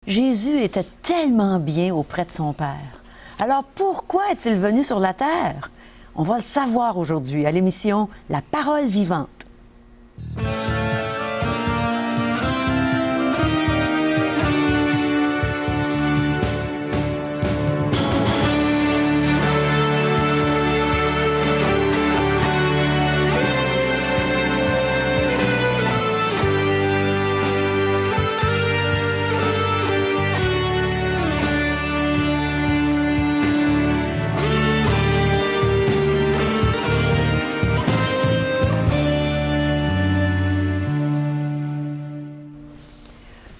Jésus était tellement bien auprès de son Père. Alors pourquoi est-il venu sur la terre? On va le savoir aujourd'hui à l'émission La Parole vivante.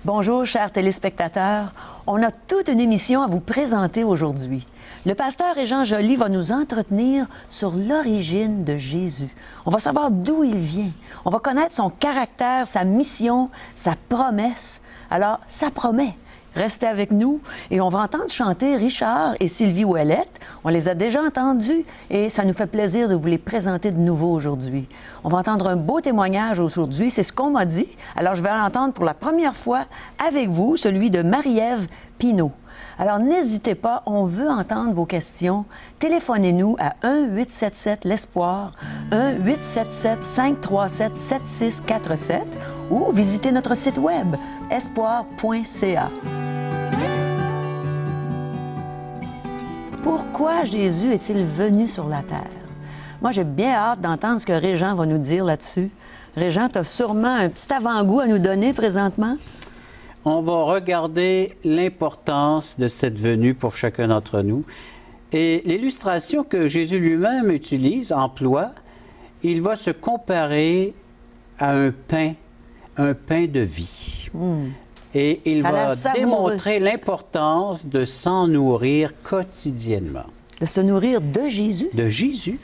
Bonjour, chers téléspectateurs. On a toute une émission à vous présenter aujourd'hui. Le pasteur Régent Joly va nous entretenir sur l'origine de Jésus. On va savoir d'où il vient. On va connaître son caractère, sa mission, sa promesse. Alors, ça promet. Restez avec nous et on va entendre chanter Richard et Sylvie Ouellette. On les a déjà entendus et ça nous fait plaisir de vous les présenter de nouveau aujourd'hui. On va entendre un beau témoignage aujourd'hui, c'est ce qu'on m'a dit. Alors je vais l'entendre pour la première fois avec vous, celui de Marie-Ève Pinault. Alors n'hésitez pas, on veut entendre vos questions. Téléphonez-nous à 1-877-l'Espoir, 1-877-537-7647 ou visitez notre site web espoir.ca. Pourquoi Jésus est-il venu sur la terre? Moi, j'ai bien hâte d'entendre ce que Régent va nous dire là-dessus. Régent, tu as sûrement un petit avant-goût à nous donner présentement? On va regarder l'importance de cette venue pour chacun d'entre nous. Et l'illustration que Jésus lui-même utilise, emploie, il va se comparer à un pain de vie. Et il va démontrer l'importance de s'en nourrir quotidiennement. De se nourrir de Jésus? De Jésus,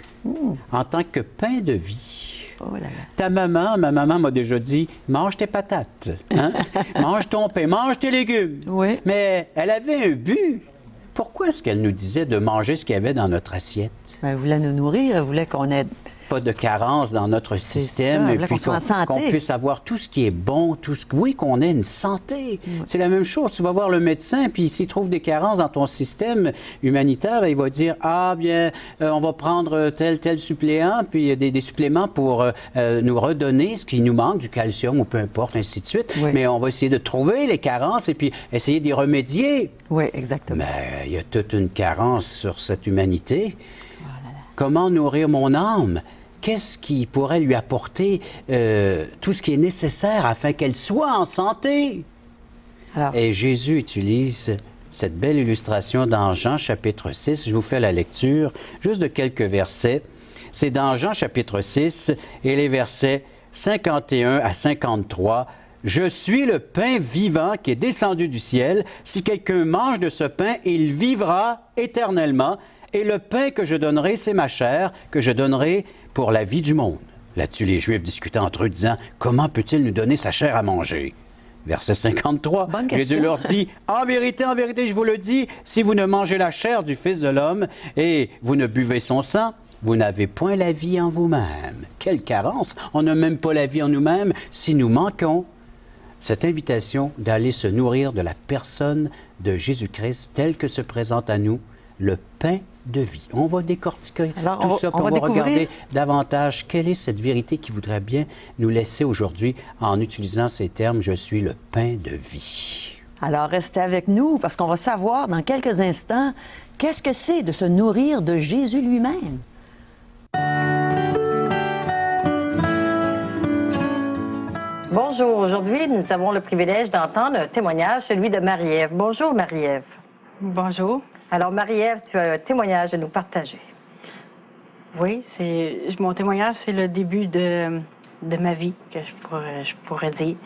en tant que pain de vie. Oh là là. Ma maman m'a déjà dit, mange tes patates, hein? Mange ton pain, mange tes légumes. Oui. Mais elle avait un but. Pourquoi est-ce qu'elle nous disait de manger ce qu'il y avait dans notre assiette? Elle voulait nous nourrir, elle voulait qu'on ait pas de carence dans notre système, et puis qu'on puisse avoir tout ce qui est bon, oui, qu'on ait une santé. Ouais. C'est la même chose, tu vas voir le médecin, puis s'il trouve des carences dans ton système humanitaire, il va dire, ah bien, on va prendre tel suppléant, puis des suppléments pour nous redonner ce qui nous manque, du calcium ou peu importe, ainsi de suite. Oui. Mais on va essayer de trouver les carences et puis essayer d'y remédier. Oui, exactement. Mais il y a toute une carence sur cette humanité. Comment nourrir mon âme? Qu'est-ce qui pourrait lui apporter tout ce qui est nécessaire afin qu'elle soit en santé? Alors. Et Jésus utilise cette belle illustration dans Jean chapitre 6. Je vous fais la lecture juste de quelques versets. C'est dans Jean chapitre 6 et les versets 51 à 53. « Je suis le pain vivant qui est descendu du ciel. Si quelqu'un mange de ce pain, il vivra éternellement. Et le pain que je donnerai, c'est ma chair, que je donnerai pour la vie du monde. » Là-dessus, les Juifs discutaient entre eux, disant, « Comment peut-il nous donner sa chair à manger? » Verset 53, Jésus leur dit, « En vérité, je vous le dis, si vous ne mangez la chair du Fils de l'homme et vous ne buvez son sang, vous n'avez point la vie en vous-même. » Quelle carence! On n'a même pas la vie en nous-mêmes si nous manquons cette invitation d'aller se nourrir de la personne de Jésus-Christ telle que se présente à nous le pain de vie. On va décortiquer tout ça, puis on va regarder davantage quelle est cette vérité qui voudrait bien nous laisser aujourd'hui en utilisant ces termes « Je suis le pain de vie ». Alors, restez avec nous parce qu'on va savoir dans quelques instants qu'est-ce que c'est de se nourrir de Jésus lui-même. Bonjour, aujourd'hui, nous avons le privilège d'entendre un témoignage, celui de Marie-Ève. Bonjour, Marie-Ève. Bonjour. Alors, Marie-Ève, tu as un témoignage à nous partager. Oui, mon témoignage, c'est le début de ma vie, que je pourrais dire.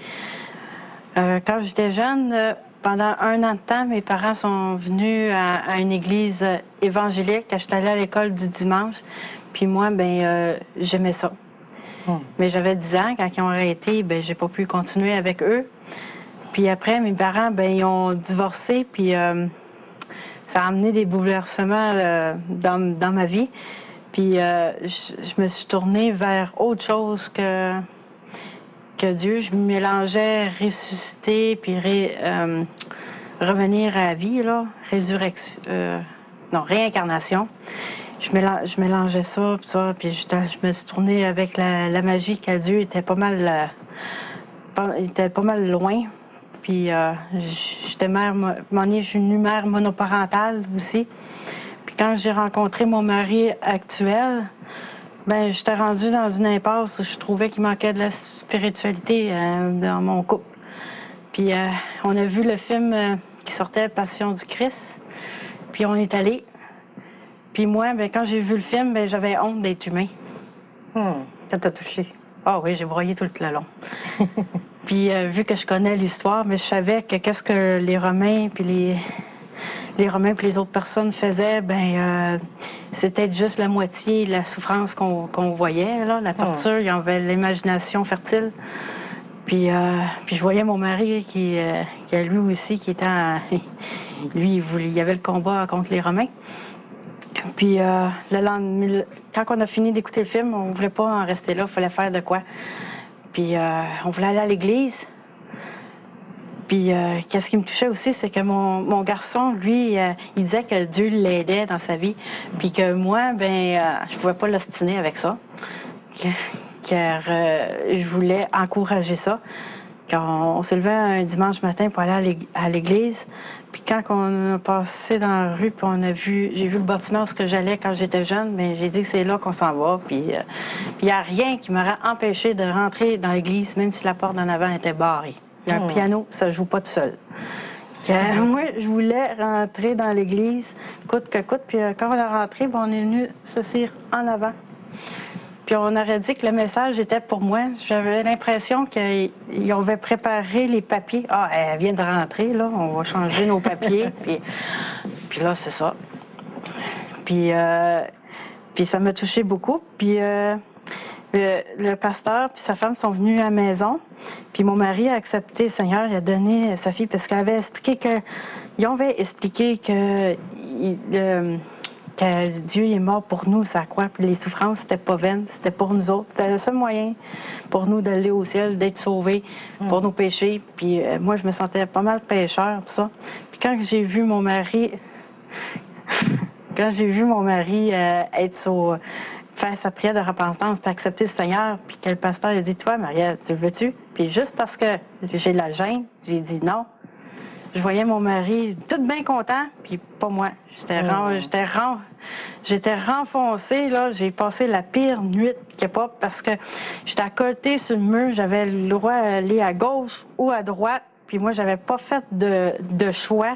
Quand j'étais jeune, pendant 1 an de temps, mes parents sont venus à une église évangélique. Je suis allée à l'école du dimanche, puis moi, j'aimais ça. Mais j'avais 10 ans, quand ils ont arrêté, j'ai pas pu continuer avec eux. Puis après, mes parents, ils ont divorcé, puis ça a amené des bouleversements dans ma vie. Puis je me suis tournée vers autre chose que Dieu. Je mélangeais ressusciter puis revenir à la vie, là, réincarnation. Je mélangeais ça, puis je me suis tournée avec la magie qu'à Dieu était pas mal loin. Puis j'étais mère, je suis une mère monoparentale aussi. Puis quand j'ai rencontré mon mari actuel, ben j'étais rendue dans une impasse. Je trouvais qu'il manquait de la spiritualité dans mon couple. Puis on a vu le film qui sortait, Passion du Christ. Puis on est allé. Puis moi, ben, quand j'ai vu le film, ben, j'avais honte d'être humain. Ça t'a touché? Ah oui, j'ai broyé tout le long. Puis vu que je connais l'histoire, mais je savais que qu'est-ce que les Romains puis les autres personnes faisaient, ben c'était juste la moitié de la souffrance qu'on voyait, là, la torture. Il y avait l'imagination fertile. Puis je voyais mon mari qui lui aussi, qui était lui, il y avait le combat contre les Romains. Puis le lendemain, quand on a fini d'écouter le film, on voulait pas en rester là, il fallait faire de quoi. Puis on voulait aller à l'église. Puis qu'est-ce qui me touchait aussi, c'est que mon garçon, lui, il disait que Dieu l'aidait dans sa vie. Puis que moi, je pouvais pas l'ostiner avec ça. Car je voulais encourager ça. Quand on s'est levé un dimanche matin pour aller à l'église, puis quand on a passé dans la rue, puis j'ai vu le bâtiment où j'allais quand j'étais jeune, mais j'ai dit que c'est là qu'on s'en va. Puis il n'y a rien qui m'aurait empêché de rentrer dans l'église, même si la porte d'en avant était barrée. Il y a un piano, ça ne joue pas tout seul. Moi, je voulais rentrer dans l'église, coûte que coûte. Puis quand on est rentré, on est venu s'asseoir en avant. Puis on aurait dit que le message était pour moi. J'avais l'impression qu'ils avaient préparé les papiers. Ah, elle vient de rentrer, là, on va changer nos papiers. Puis là, c'est ça. Puis ça m'a touché beaucoup. Puis le pasteur puis sa femme sont venus à la maison. Puis mon mari a accepté le Seigneur, il a donné sa fille parce qu'ils avaient expliqué que Dieu est mort pour nous, ça croit. Puis les souffrances, c'était pas vaines, c'était pour nous autres. C'était le seul moyen pour nous d'aller au ciel, d'être sauvés pour nos péchés. Puis moi, je me sentais pas mal pécheur, tout ça. Puis quand j'ai vu mon mari, faire sa prière de repentance, puis accepter le Seigneur, puis que le pasteur a dit, toi, Maria, tu le veux-tu? Puis juste parce que j'ai de la gêne, j'ai dit non. Je voyais mon mari tout bien content, puis pas moi. J'étais renfoncée, là. J'ai passé la pire nuit qu'il n'y a pas parce que j'étais à côté sur le mur. J'avais le droit d'aller à gauche ou à droite, puis moi, j'avais pas fait de choix.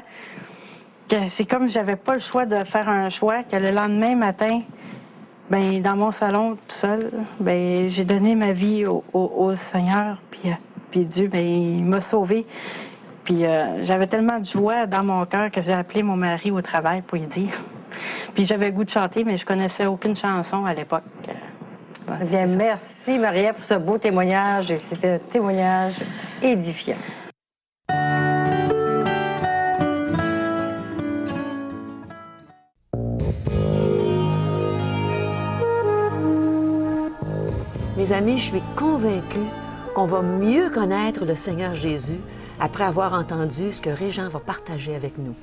C'est comme j'avais pas le choix de faire un choix, que le lendemain matin, ben dans mon salon, tout seul, ben j'ai donné ma vie au Seigneur, puis Dieu, ben il m'a sauvée. Puis j'avais tellement de joie dans mon cœur que j'ai appelé mon mari au travail pour lui dire. Puis j'avais le goût de chanter, mais je connaissais aucune chanson à l'époque. Bien, merci Maria pour ce beau témoignage. C'était un témoignage édifiant. Mes amis, je suis convaincue qu'on va mieux connaître le Seigneur Jésus après avoir entendu ce que Régent va partager avec nous.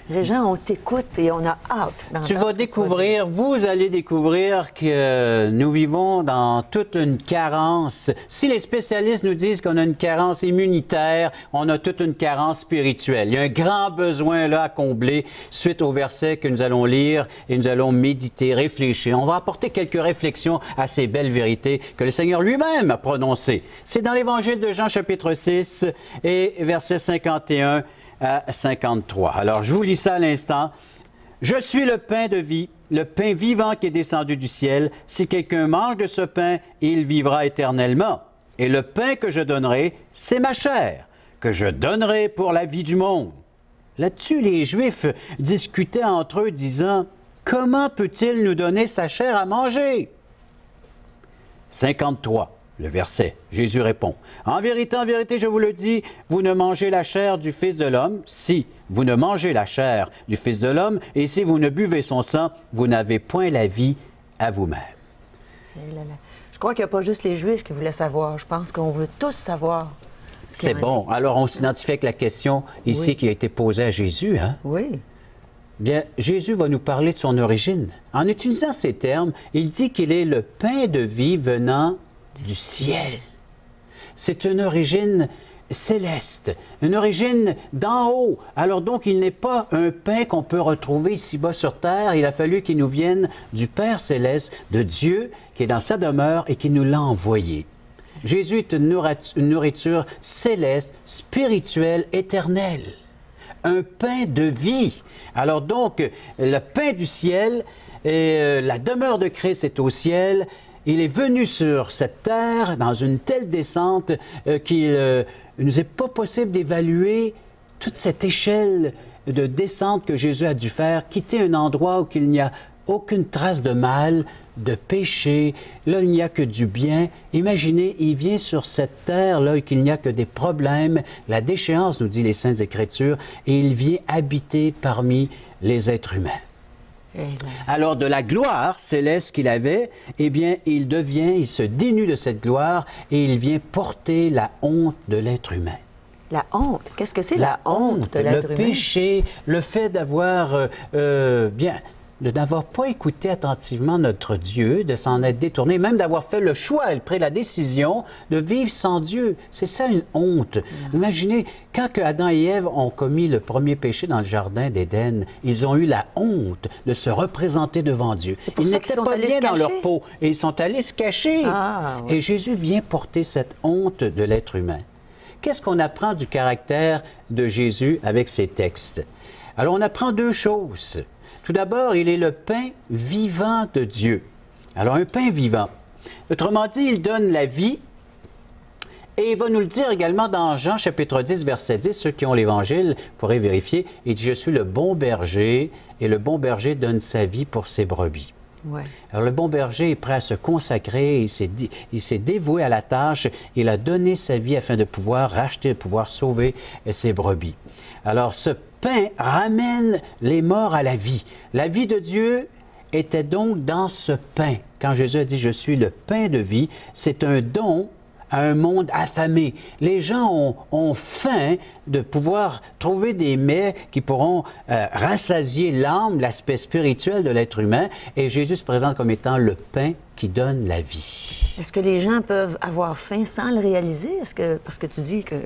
Régent, on t'écoute et on a hâte d'entendre. Tu vas découvrir, vous allez découvrir que nous vivons dans toute une carence. Si les spécialistes nous disent qu'on a une carence immunitaire, on a toute une carence spirituelle. Il y a un grand besoin là à combler suite au verset que nous allons lire et nous allons méditer, réfléchir. On va apporter quelques réflexions à ces belles vérités que le Seigneur lui-même a prononcées. C'est dans l'Évangile de Jean chapitre 6 et verset 51 à 53. Alors, je vous lis ça à l'instant. « Je suis le pain de vie, le pain vivant qui est descendu du ciel. Si quelqu'un mange de ce pain, il vivra éternellement. Et le pain que je donnerai, c'est ma chair, que je donnerai pour la vie du monde. » Là-dessus, les Juifs discutaient entre eux, disant, « Comment peut-il nous donner sa chair à manger? » 53. Le verset, Jésus répond, « En vérité, je vous le dis, vous ne mangez la chair du Fils de l'homme, si vous ne mangez la chair du Fils de l'homme, et si vous ne buvez son sang, vous n'avez point la vie à vous-même. » Je crois qu'il n'y a pas juste les Juifs qui voulaient savoir. Je pense qu'on veut tous savoir C'est bon. Alors, on s'identifie avec la question ici qui a été posée à Jésus. Hein? Oui. Bien, Jésus va nous parler de son origine. En utilisant ces termes, il dit qu'il est le pain de vie venant du ciel. C'est une origine céleste, une origine d'en haut. Alors donc, il n'est pas un pain qu'on peut retrouver ici-bas sur terre. Il a fallu qu'il nous vienne du Père céleste, de Dieu, qui est dans sa demeure et qui nous l'a envoyé. Jésus est une nourriture céleste, spirituelle, éternelle. Un pain de vie. Alors donc, le pain du ciel, et la demeure de Christ est au ciel. Il est venu sur cette terre dans une telle descente qu'il ne nous est pas possible d'évaluer toute cette échelle de descente que Jésus a dû faire, quitter un endroit où il n'y a aucune trace de mal, de péché, là il n'y a que du bien. Imaginez, il vient sur cette terre là qu'il n'y a que des problèmes, la déchéance, nous dit les Saintes Écritures, et il vient habiter parmi les êtres humains. Alors de la gloire céleste qu'il avait, eh bien il se dénue de cette gloire et il vient porter la honte de l'être humain. La honte? Qu'est-ce que c'est la honte de l'être humain? Le péché, le fait d'avoir de n'avoir pas écouté attentivement notre Dieu, de s'en être détourné, même d'avoir fait le choix, elle prit la décision de vivre sans Dieu. C'est ça une honte. Imaginez, quand que Adam et Ève ont commis le premier péché dans le jardin d'Éden, ils ont eu la honte de se représenter devant Dieu. Ils n'étaient pas bien dans leur peau et ils sont allés se cacher. Oui. Et Jésus vient porter cette honte de l'être humain. Qu'est-ce qu'on apprend du caractère de Jésus avec ces textes? Alors on apprend deux choses. Tout d'abord, il est le pain vivant de Dieu. Alors, un pain vivant. Autrement dit, il donne la vie. Et il va nous le dire également dans Jean chapitre 10, verset 10. Ceux qui ont l'Évangile pourraient vérifier. Il dit, je suis le bon berger, et le bon berger donne sa vie pour ses brebis. Ouais. Alors, le bon berger est prêt à se consacrer, il s'est dévoué à la tâche, il a donné sa vie afin de pouvoir racheter, de pouvoir sauver ses brebis. Alors, ce pain ramène les morts à la vie. La vie de Dieu était donc dans ce pain. Quand Jésus a dit « Je suis le pain de vie », c'est un don à un monde affamé. Les gens ont faim de pouvoir trouver des mets qui pourront rassasier l'âme, l'aspect spirituel de l'être humain, et Jésus se présente comme étant le pain qui donne la vie. Est-ce que les gens peuvent avoir faim sans le réaliser? Parce que tu dis que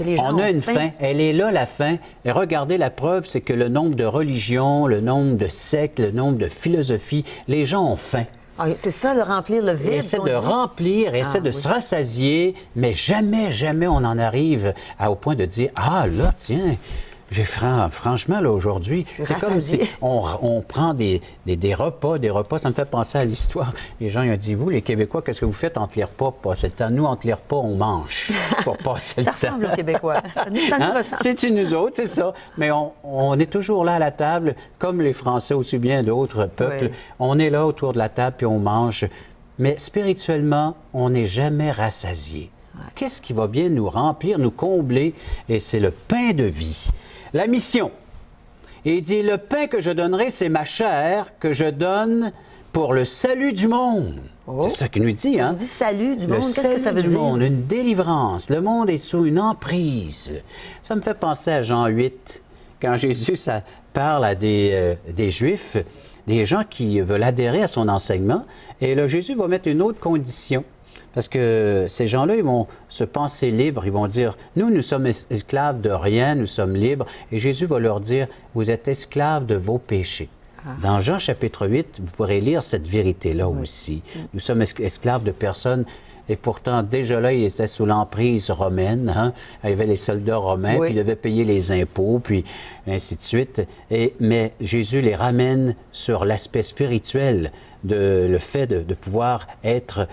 les gens ont faim. On a une faim, elle est là la faim. Et regardez, la preuve, c'est que le nombre de religions, le nombre de sectes, le nombre de philosophies, les gens ont faim. Ah, c'est ça, de remplir le vide. Essaie de remplir, essaie de se rassasier, mais jamais on en arrive au point de dire « Ah, là, tiens, j'ai franchement, là, aujourd'hui, c'est comme si on prend des repas, ça me fait penser à l'histoire. Les gens, ils ont dit, vous, les Québécois, qu'est-ce que vous faites entre les repas? Passer le temps. Nous, entre les repas, on mange pour passer le temps. Ça ressemble aux Québécois. Ça nous ressemble. C'est nous autres, c'est ça. Mais on est toujours là à la table, comme les Français, aussi bien d'autres peuples. Oui. On est là autour de la table, puis on mange. Mais spirituellement, on n'est jamais rassasié. Ouais. Qu'est-ce qui va bien nous remplir, nous combler? Et c'est le pain de vie. La mission. Et il dit, le pain que je donnerai, c'est ma chair que je donne pour le salut du monde. Oh. C'est ça qu'il nous dit, hein? Il dit salut du monde, qu'est-ce que ça veut dire? Le salut du monde, une délivrance. Le monde est sous une emprise. Ça me fait penser à Jean 8, quand Jésus parle à des Juifs, des gens qui veulent adhérer à son enseignement. Et là, Jésus va mettre une autre condition. Parce que ces gens-là, ils vont se penser libres, ils vont dire, nous sommes esclaves de rien, nous sommes libres. Et Jésus va leur dire, vous êtes esclaves de vos péchés. Ah. Dans Jean chapitre 8, vous pourrez lire cette vérité-là aussi. Nous sommes esclaves de personnes, et pourtant, déjà là, ils étaient sous l'emprise romaine. Hein? Il y avait les soldats romains, puis ils devaient payer les impôts, puis ainsi de suite. Mais Jésus les ramène sur l'aspect spirituel, le fait de pouvoir être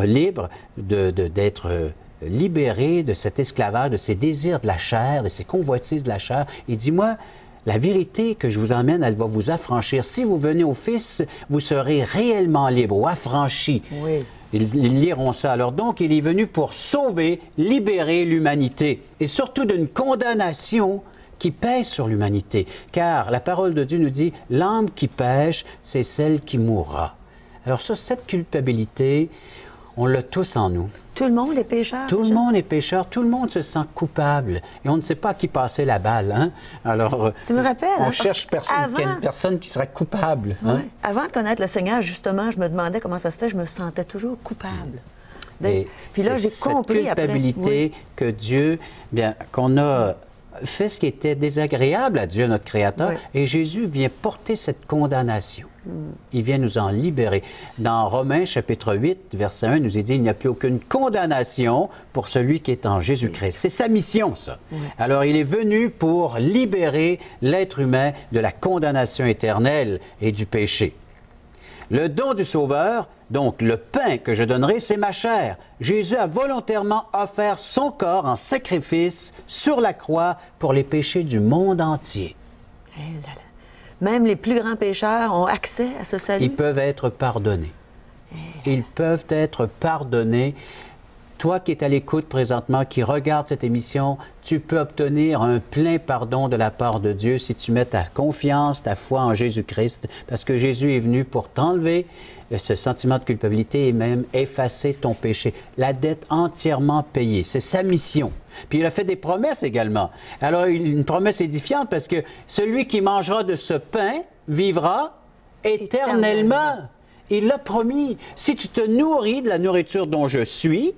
libre, d'être libéré de cet esclavage, de ces désirs de la chair, de ces convoitises de la chair. Il dit, moi, la vérité que je vous emmène, elle va vous affranchir. Si vous venez au Fils, vous serez réellement libre ou affranchi. Oui. Ils liront ça. Alors donc, il est venu pour sauver, libérer l'humanité, et surtout d'une condamnation qui pèse sur l'humanité. Car la parole de Dieu nous dit, l'âme qui pêche, c'est celle qui mourra. Alors ça, cette culpabilité, On l'a tous en nous. Tout le monde est pécheur. Tout le monde est pécheur, tout le monde se sent coupable. Et on ne sait pas à qui passer la balle. Hein? Alors, tu me rappelles, on cherche personne qui serait coupable. Hein? Ouais. Avant de connaître le Seigneur, justement, je me demandais comment ça se fait, je me sentais toujours coupable. Puis là, j'ai compris cette culpabilité que Dieu, bien, qu'on a fait ce qui était désagréable à Dieu, notre Créateur, et Jésus vient porter cette condamnation. Il vient nous en libérer. Dans Romains, chapitre 8, verset 1, nous est dit, il n'y a plus aucune condamnation pour celui qui est en Jésus-Christ. C'est sa mission, ça. Alors, il est venu pour libérer l'être humain de la condamnation éternelle et du péché. Le don du Sauveur, donc le pain que je donnerai, c'est ma chair. Jésus a volontairement offert son corps en sacrifice sur la croix pour les péchés du monde entier. Même les plus grands pécheurs ont accès à ce salut. Ils peuvent être pardonnés. Ils peuvent être pardonnés. Toi qui es à l'écoute présentement, qui regarde cette émission, tu peux obtenir un plein pardon de la part de Dieu si tu mets ta confiance, ta foi en Jésus-Christ, parce que Jésus est venu pour t'enlever ce sentiment de culpabilité et même effacer ton péché. La dette entièrement payée, c'est sa mission. Puis il a fait des promesses également. Alors une promesse édifiante parce que celui qui mangera de ce pain vivra éternellement. Il l'a promis. Si tu te nourris de la nourriture dont je suis,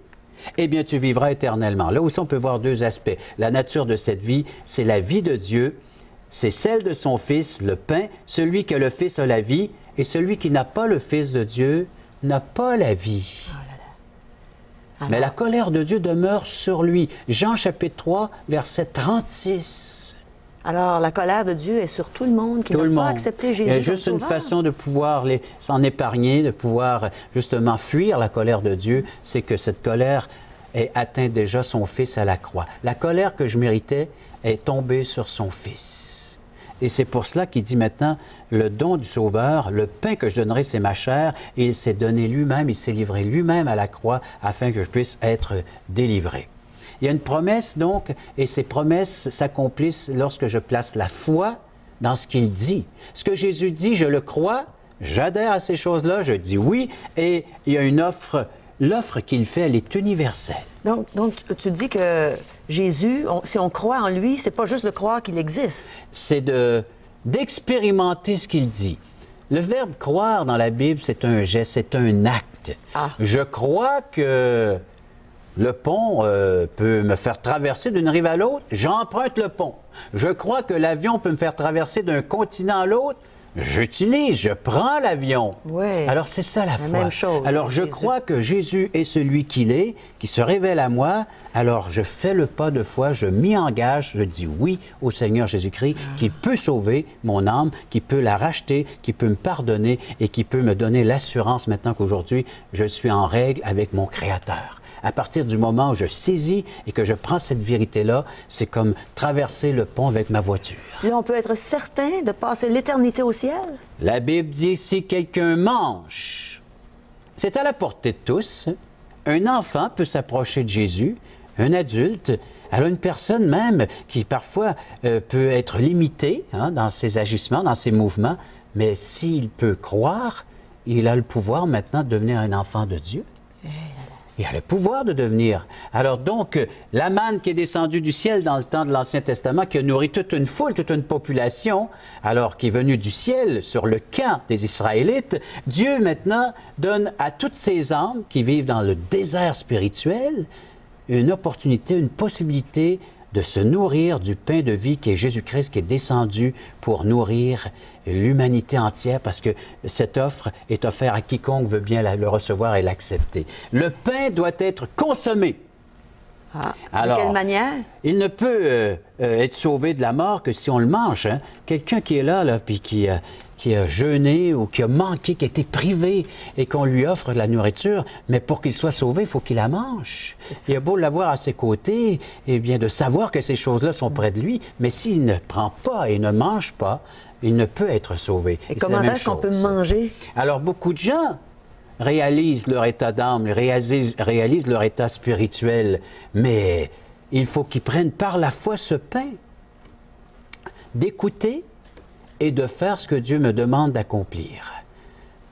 eh bien, tu vivras éternellement. Là aussi, on peut voir deux aspects. La nature de cette vie, c'est la vie de Dieu, c'est celle de son Fils, le pain. Celui qui a le Fils a la vie, et celui qui n'a pas le Fils de Dieu n'a pas la vie. Mais la colère de Dieu demeure sur lui. Jean chapitre 3, verset 36. Alors, la colère de Dieu est sur tout le monde qui n'a pas accepté Jésus. Il y a juste une façon de pouvoir s'en épargner, de pouvoir justement fuir la colère de Dieu, c'est que cette colère ait atteint déjà son Fils à la croix. La colère que je méritais est tombée sur son Fils. Et c'est pour cela qu'il dit maintenant, le don du Sauveur, le pain que je donnerai, c'est ma chair, et il s'est donné lui-même, il s'est livré lui-même à la croix afin que je puisse être délivré. Il y a une promesse, donc, et ces promesses s'accomplissent lorsque je place la foi dans ce qu'il dit. Ce que Jésus dit, je le crois, j'adhère à ces choses-là, je dis oui, et il y a une offre. L'offre qu'il fait, elle est universelle. Donc tu dis que Jésus, si on croit en lui, c'est pas juste de croire qu'il existe. C'est d'expérimenter ce qu'il dit. Le verbe croire dans la Bible, c'est un geste, c'est un acte. Je crois que le pont peut me faire traverser d'une rive à l'autre, j'emprunte le pont. Je crois que l'avion peut me faire traverser d'un continent à l'autre, je prends l'avion. Oui. Alors c'est ça la foi. Même chose. Alors je crois que Jésus est celui qu'il est, qui se révèle à moi. Alors je fais le pas de foi, je m'y engage, je dis oui au Seigneur Jésus-Christ, qui peut sauver mon âme, qui peut la racheter, qui peut me pardonner et qui peut me donner l'assurance maintenant qu'aujourd'hui je suis en règle avec mon Créateur. À partir du moment où je saisis et que je prends cette vérité-là, c'est comme traverser le pont avec ma voiture. Là, on peut être certain de passer l'éternité au ciel? La Bible dit, si quelqu'un mange, c'est à la portée de tous. Un enfant peut s'approcher de Jésus, un adulte, alors une personne même qui parfois peut être limitée dans ses agissements, dans ses mouvements, mais s'il peut croire, il a le pouvoir maintenant de devenir un enfant de Dieu. Il a le pouvoir de devenir. Alors donc, la manne qui est descendue du ciel dans le temps de l'Ancien Testament, qui a nourri toute une foule, toute une population, alors qui est venue du ciel sur le camp des Israélites, Dieu maintenant donne à toutes ces âmes qui vivent dans le désert spirituel une opportunité, une possibilité de se nourrir du pain de vie qui est Jésus-Christ, qui est descendu pour nourrir l'humanité entière, parce que cette offre est offerte à quiconque veut bien le recevoir et l'accepter. Le pain doit être consommé. Alors, de quelle manière? Il ne peut être sauvé de la mort que si on le mange. Quelqu'un qui est là puis qui a jeûné ou qui a manqué, qui a été privé et qu'on lui offre de la nourriture, mais pour qu'il soit sauvé, il faut qu'il la mange. Il a beau l'avoir à ses côtés, et bien de savoir que ces choses-là sont près de lui, mais s'il ne prend pas et ne mange pas, il ne peut être sauvé. Et comment est-ce qu'on peut manger? Alors, beaucoup de gens réalisent leur état d'âme, réalisent leur état spirituel, mais il faut qu'ils prennent par la foi ce pain, d'écouter et de faire ce que Dieu me demande d'accomplir,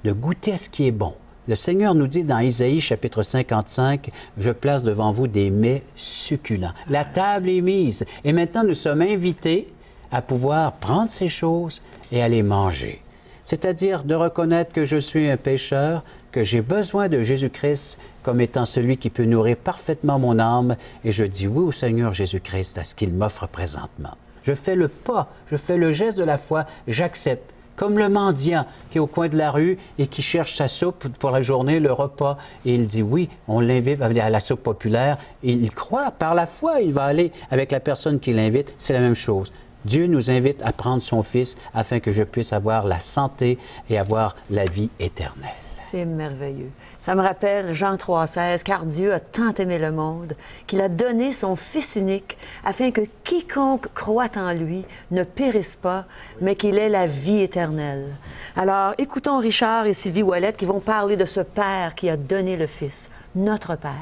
de goûter à ce qui est bon. Le Seigneur nous dit dans Isaïe chapitre 55, « Je place devant vous des mets succulents. » La table est mise. Et maintenant, nous sommes invités à pouvoir prendre ces choses et à les manger. C'est-à-dire de reconnaître que je suis un pécheur, que j'ai besoin de Jésus-Christ comme étant celui qui peut nourrir parfaitement mon âme, et je dis oui au Seigneur Jésus-Christ à ce qu'il m'offre présentement. Je fais le pas, je fais le geste de la foi, j'accepte. Comme le mendiant qui est au coin de la rue et qui cherche sa soupe pour la journée, le repas, et il dit oui, on l'invite à la soupe populaire, et il croit, par la foi, il va aller avec la personne qui l'invite, c'est la même chose. Dieu nous invite à prendre son Fils afin que je puisse avoir la santé et avoir la vie éternelle. C'est merveilleux. Ça me rappelle Jean 3,16, « Car Dieu a tant aimé le monde qu'il a donné son Fils unique afin que quiconque croit en lui ne périsse pas, mais qu'il ait la vie éternelle. » Alors, écoutons Richard et Sylvie Ouellette qui vont parler de ce Père qui a donné le Fils, notre Père.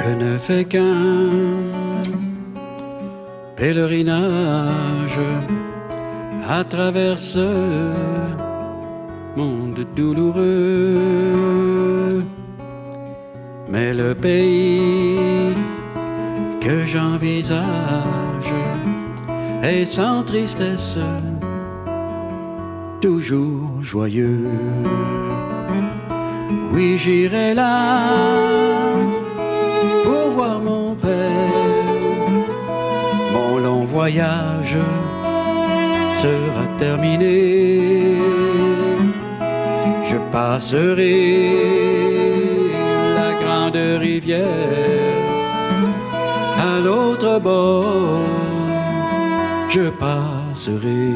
Je ne fais qu'un pèlerinage à travers ce monde douloureux. Mais le pays que j'envisage est sans tristesse, toujours joyeux. Oui, j'irai là pour voir mon père. Mon long voyage sera terminé. Je passerai la grande rivière. À l'autre bord, je passerai.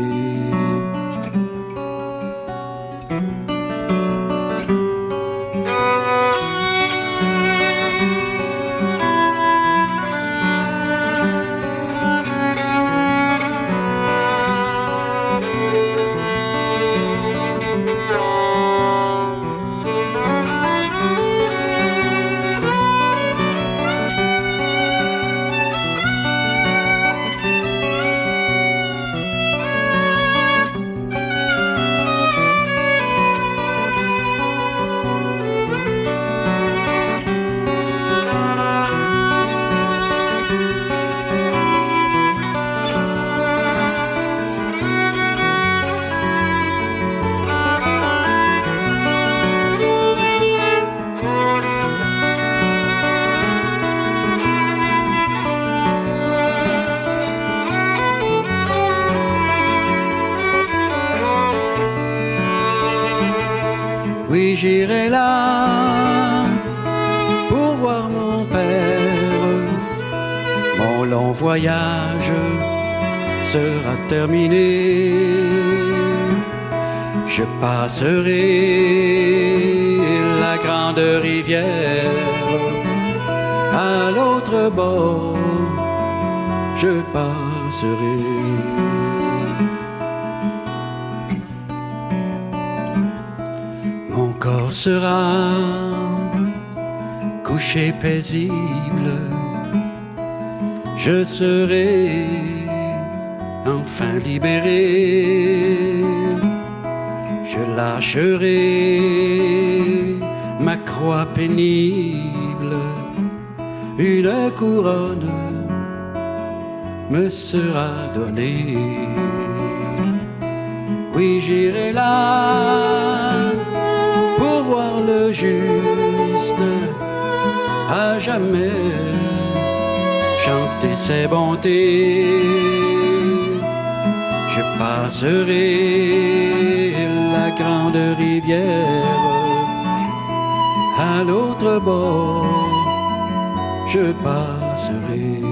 Oui, j'irai là pour voir mon père. Mon long voyage sera terminé. Je passerai la grande rivière. À l'autre bord, je passerai. Mon corps sera couché paisible, je serai enfin libéré. Je lâcherai ma croix pénible, une couronne me sera donnée. Oui, j'irai là pour voir le juste à jamais chanter ses bontés. Je passerai la grande rivière, à l'autre bord je passerai.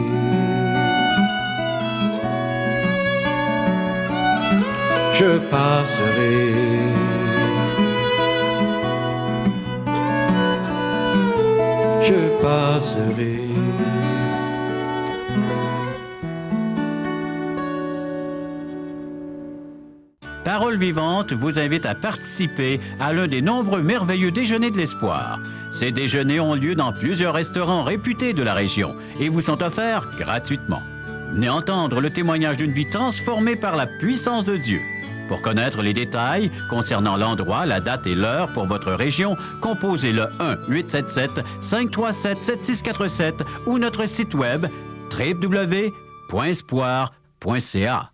Je passerai. Je passerai. Parole Vivante vous invite à participer à l'un des nombreux merveilleux déjeuners de l'espoir. Ces déjeuners ont lieu dans plusieurs restaurants réputés de la région et vous sont offerts gratuitement. Venez entendre le témoignage d'une vie transformée par la puissance de Dieu. Pour connaître les détails concernant l'endroit, la date et l'heure pour votre région, composez le 1-877-537-7647 ou notre site web www.espoir.ca.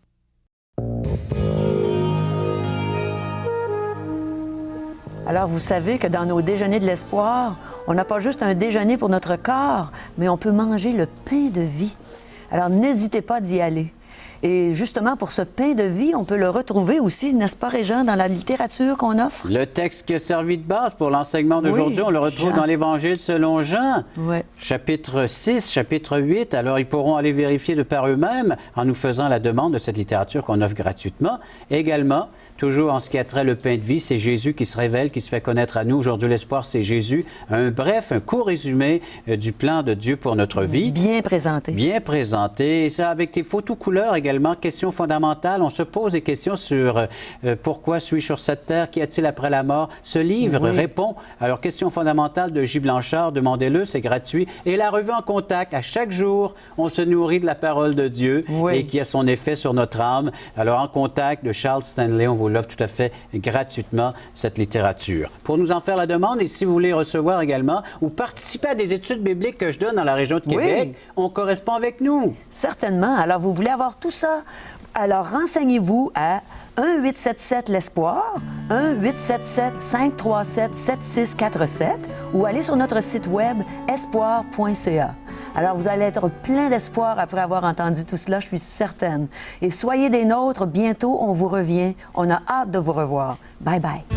Alors, vous savez que dans nos déjeuners de l'espoir, on n'a pas juste un déjeuner pour notre corps, mais on peut manger le pain de vie. Alors, n'hésitez pas d'y aller. Et justement, pour ce pain de vie, on peut le retrouver aussi, n'est-ce pas, Régent, dans la littérature qu'on offre? Le texte qui a servi de base pour l'enseignement d'aujourd'hui, on le retrouve dans l'Évangile selon Jean, chapitre 6, chapitre 8. Alors, ils pourront aller vérifier de par eux-mêmes en nous faisant la demande de cette littérature qu'on offre gratuitement. Également, toujours en ce qui a trait le pain de vie, c'est Jésus qui se révèle, qui se fait connaître à nous. Aujourd'hui, l'espoir, c'est Jésus. Un court résumé du plan de Dieu pour notre vie. Bien présenté. Bien présenté. Et ça, avec des photos couleurs également. Questions fondamentales. On se pose des questions sur pourquoi suis-je sur cette terre? Qu'y a-t-il après la mort? Ce livre répond. Alors, question fondamentale de J. Blanchard, demandez-le, c'est gratuit. Et la revue En Contact, à chaque jour, on se nourrit de la parole de Dieu et qui a son effet sur notre âme. Alors, En Contact de Charles Stanley, on vous l'offre tout à fait gratuitement, cette littérature. Pour nous en faire la demande, et si vous voulez recevoir également ou participer à des études bibliques que je donne dans la région de Québec, on correspond avec nous. Certainement. Alors, vous voulez avoir tout ça? Alors, renseignez-vous à 1-877-l'Espoir, 1-877-537-7647 ou allez sur notre site web espoir.ca. Alors, vous allez être plein d'espoir après avoir entendu tout cela, je suis certaine. Et soyez des nôtres, bientôt on vous revient. On a hâte de vous revoir. Bye bye.